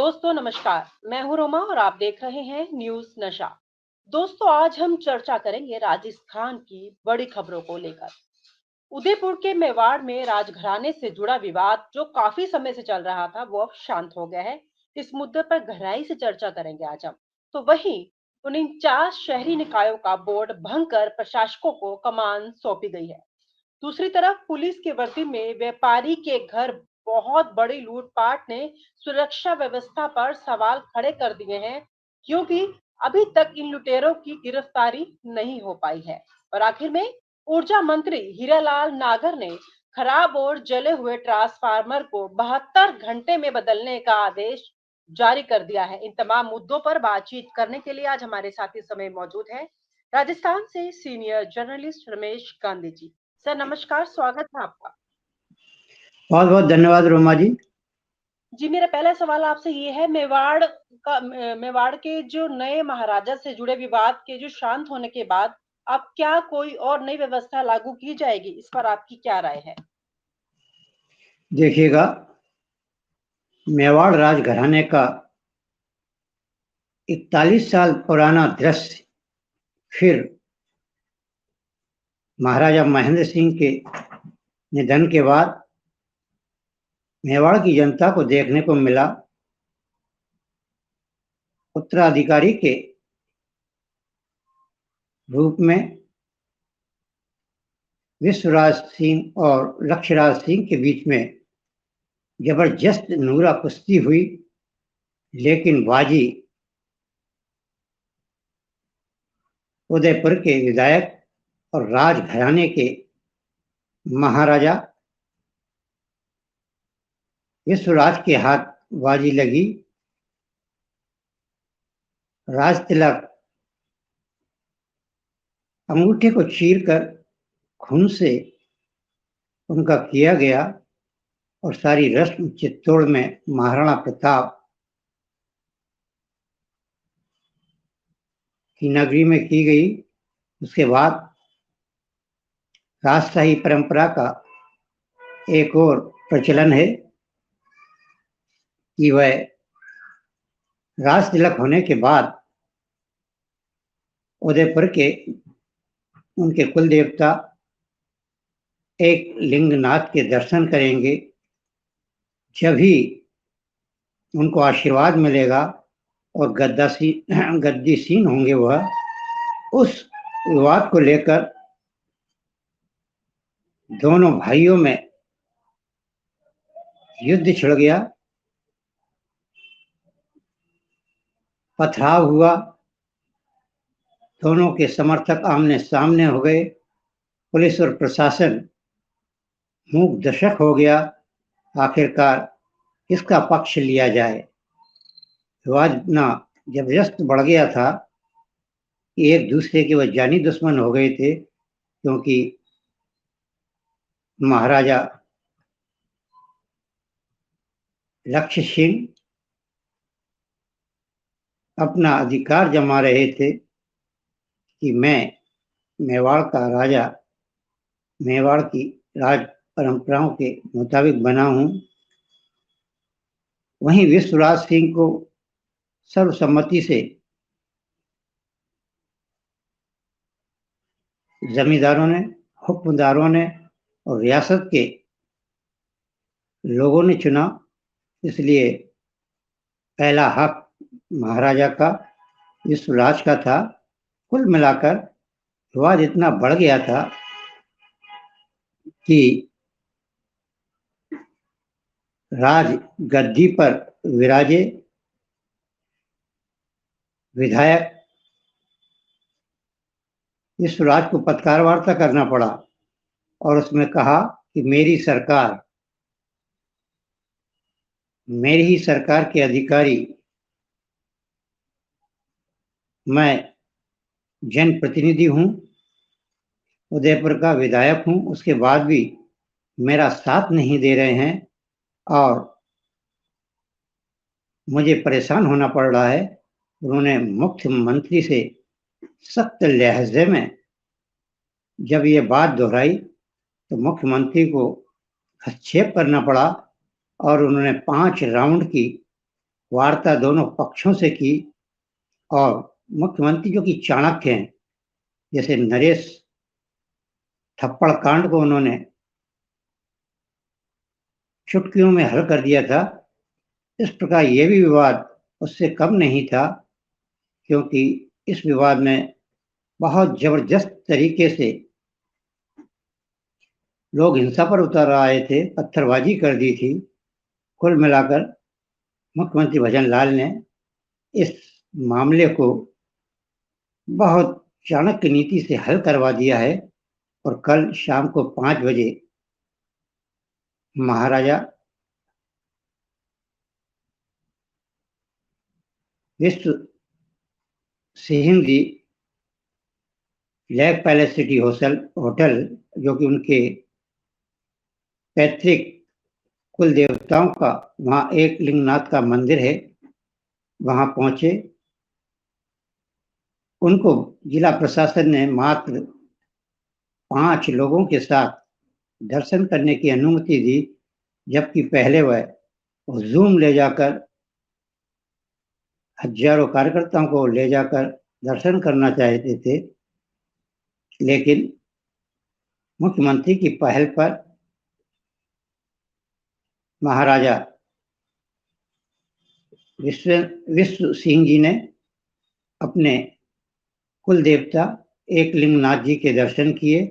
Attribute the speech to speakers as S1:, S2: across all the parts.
S1: दोस्तों नमस्कार। मैं हूं रोमा और आप देख रहे हैं न्यूज नशा। दोस्तों आज हम चर्चा करेंगे राजस्थान की बड़ी खबरों को लेकर। उदयपुर के मेवाड़ में राजघराने से जुड़ा विवाद जो काफी समय से चल रहा था वो अब शांत हो गया है। इस मुद्दे पर गहराई से चर्चा करेंगे आज हम। तो वहीं 49 शहरी निकायों का बोर्ड भंग कर प्रशासकों को कमान सौंपी गई है। दूसरी तरफ पुलिस की वर्दी में व्यापारी के घर बहुत बड़ी लूटपाट ने सुरक्षा व्यवस्था पर सवाल खड़े कर दिए हैं, क्योंकि अभी तक इन लुटेरों की गिरफ्तारी नहीं हो पाई है। और आखिर में ऊर्जा मंत्री हीरालाल नागर ने खराब और जले हुए ट्रांसफार्मर को 72 घंटे में बदलने का आदेश जारी कर दिया है। इन तमाम मुद्दों पर बातचीत करने के लिए आज हमारे साथ इस समय मौजूद है राजस्थान से senior journalist Ramesh Gandhi ji. Sir नमस्कार, स्वागत है आपका।
S2: बहुत बहुत धन्यवाद रोमा जी।
S1: जी मेरा पहला सवाल आपसे ये है, मेवाड़ के जो नए महाराजा से जुड़े विवाद के जो शांत होने के बाद अब क्या कोई और नई व्यवस्था लागू की जाएगी, इस पर आपकी क्या राय है?
S2: देखिएगा, मेवाड़ राजघराने का 41 साल पुराना दृश्य फिर महाराजा महेंद्र सिंह के निधन के बाद मेवाड़ की जनता को देखने को मिला। उत्तराधिकारी के रूप में विश्वराज सिंह और लक्ष्यराज सिंह के बीच में जबरदस्त नूरा कुश्ती हुई, लेकिन बाजी उदयपुर के विधायक और राजघराने के महाराजा विश्वराज के हाथ बाजी लगी। राज तिलक अंगूठे को चीरकर खून से उनका किया गया और सारी रस्म चित्तौड़ में महाराणा प्रताप की नगरी में की गई। उसके बाद राजशाही परंपरा का एक और प्रचलन है कि वह राज तिलक होने के बाद उदयपुर के उनके कुल देवता एक लिंगनाथ के दर्शन करेंगे, जब ही उनको आशीर्वाद मिलेगा और गद्दीसीन होंगे। वह उस विवाद को लेकर दोनों भाइयों में युद्ध छिड़ गया, पथराव हुआ, दोनों के समर्थक आमने सामने हो गए। पुलिस और प्रशासन मूक दर्शक हो गया। आखिरकार किसका पक्ष लिया जाए? विवाद इतना जबरदस्त बढ़ गया था कि एक दूसरे के वह जानी दुश्मन हो गए थे, क्योंकि महाराजा लक्ष्य सिंह अपना अधिकार जमा रहे थे कि मैं मेवाड़ का राजा, मेवाड़ की राज परंपराओं के मुताबिक बना हूं। वहीं विश्वराज सिंह को सर्वसम्मति से जमींदारों ने, हुक्मदारों ने और रियासत के लोगों ने चुना, इसलिए पहला हक महाराजा का, विश्वराज का था। कुल मिलाकर विवाद इतना बढ़ गया था कि राज गद्दी पर विराजे विधायक विश्वराज को पत्रकार वार्ता करना पड़ा और उसमें कहा कि मेरी ही सरकार के अधिकारी, मैं जनप्रतिनिधि हूं, उदयपुर का विधायक हूं, उसके बाद भी मेरा साथ नहीं दे रहे हैं और मुझे परेशान होना पड़ रहा है। उन्होंने मुख्यमंत्री से सख्त लहजे में जब ये बात दोहराई तो मुख्यमंत्री को हस्तक्षेप करना पड़ा और उन्होंने 5 राउंड की वार्ता दोनों पक्षों से की और मुख्यमंत्री जो कि चाणक्य हैं, जैसे नरेश थप्पड़ कांड को उन्होंने चुटकियों में हल कर दिया था, इस प्रकार ये भी विवाद उससे कम नहीं था, क्योंकि इस विवाद में बहुत जबरदस्त तरीके से लोग हिंसा पर उतर आए थे, पत्थरबाजी कर दी थी। कुल मिलाकर मुख्यमंत्री भजन लाल ने इस मामले को बहुत चाणक्य नीति से हल करवा दिया है और कल शाम को 5 बजे महाराजा विश्व Singh ji lake palace city hotel, जो कि उनके पैतृक कुल देवताओं का वहाँ एक लिंगनाथ का मंदिर है, वहाँ पहुंचे। उनको जिला प्रशासन ने मात्र 5 लोगों के साथ दर्शन करने की अनुमति दी, जबकि पहले वह जूम ले जाकर हजारों कार्यकर्ताओं को ले जाकर दर्शन करना चाहते थे। लेकिन मुख्यमंत्री की पहल पर महाराजा विश्व सिंह जी ने अपने कुल देवता एक लिंगनाथ जी के दर्शन किए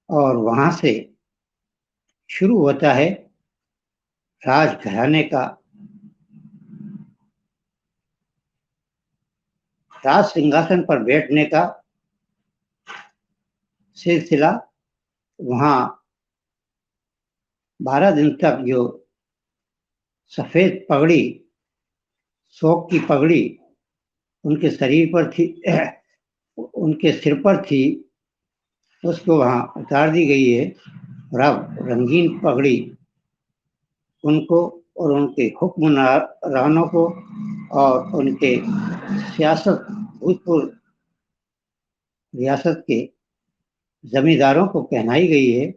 S2: और वहां से शुरू होता है राजघराने का राज सिंहासन पर बैठने का सिलसिला। वहां 12 दिन तक जो सफेद पगड़ी, शोक की पगड़ी उनके शरीर पर थी, उनके सिर पर थी, उसको वहां उतार दी गई है और अब रंगीन पगड़ी उनको और उनके हुक्मरानों को और उनके सियासत भूतपूर्व रियासत के जमींदारों को पहनाई गई है।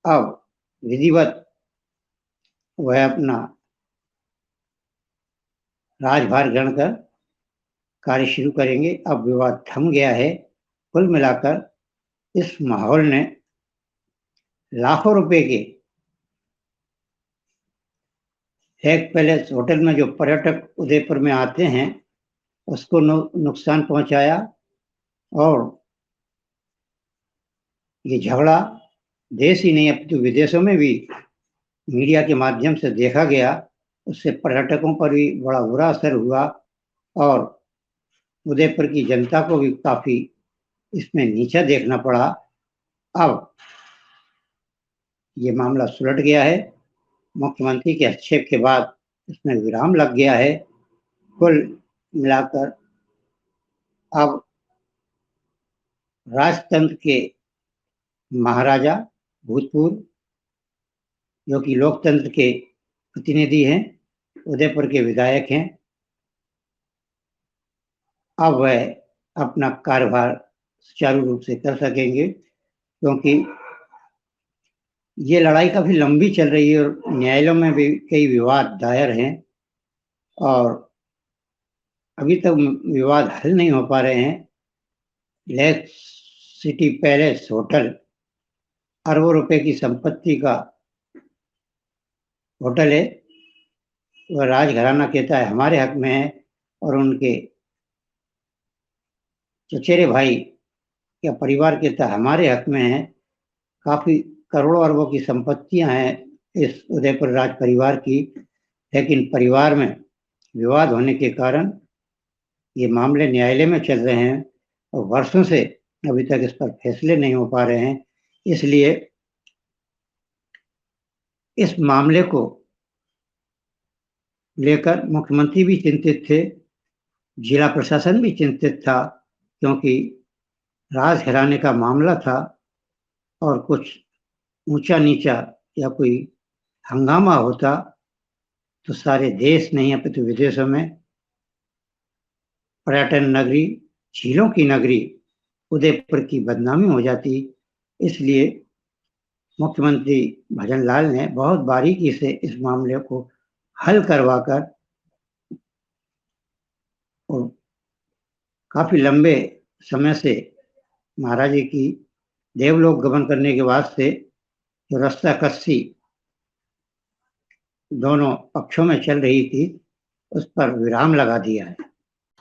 S2: अब विधिवत वह अपना राजभार ग्रहण कर कार्य शुरू करेंगे। अब विवाद थम गया है। कुल मिलाकर इस माहौल ने लाखों रुपए के लेक पैलेस होटल में जो पर्यटक उदयपुर में आते हैं उसको नुकसान पहुंचाया और ये झगड़ा देश ही नहीं अपितु विदेशों में भी मीडिया के माध्यम से देखा गया। उससे पर्यटकों पर भी बड़ा बुरा असर हुआ और उदयपुर की जनता को भी काफी इसमें नीचा देखना पड़ा। अब ये मामला सुलट गया है। मुख्यमंत्री के हस्तक्षेप के बाद इसमें विराम लग गया है। कुल मिलाकर अब राजतंत्र के महाराजा भूतपूर्व, जो कि लोकतंत्र के प्रतिनिधि हैं, उदयपुर के विधायक हैं, अब वह अपना कार्यभार सुचारू रूप से कर सकेंगे, क्योंकि ये लड़ाई काफी लंबी चल रही है और न्यायालयों में भी कई विवाद दायर हैं और अभी तक विवाद हल नहीं हो पा रहे हैं। लेक सिटी पैलेस होटल अरबों रुपए की संपत्ति का होटल है। वह राजघराना कहता है हमारे हक में है और उनके चचेरे भाई या परिवार कहता है हमारे हक में है। काफी करोड़ों अरबों की संपत्तियां हैं इस उदयपुर राज परिवार की, लेकिन परिवार में विवाद होने के कारण ये मामले न्यायालय में चल रहे हैं और वर्षों से अभी तक इस पर फैसले नहीं हो पा रहे हैं। इसलिए इस मामले को लेकर मुख्यमंत्री भी चिंतित थे, जिला प्रशासन भी चिंतित था, क्योंकि राजघराने का मामला था और कुछ ऊंचा नीचा या कोई हंगामा होता तो सारे देश नहीं अपितु विदेशों में पर्यटन नगरी, झीलों की नगरी उदयपुर की बदनामी हो जाती। इसलिए मुख्यमंत्री भजन लाल ने बहुत बारीकी से इस मामले को हल करवाकर और काफी लंबे समय से महाराज जी की देवलोक गमन करने के बाद से जो रास्ता कस्सी दोनों पक्षों में चल रही थी, उस पर विराम लगा दिया है।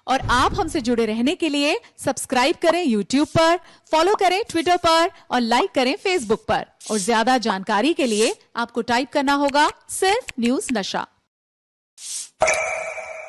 S3: और आप हमसे जुड़े रहने के लिए सब्सक्राइब करें YouTube पर, फॉलो करें ट्विटर पर और लाइक करें Facebook पर। और ज्यादा जानकारी के लिए आपको टाइप करना होगा सिर्फ न्यूज़ नशा।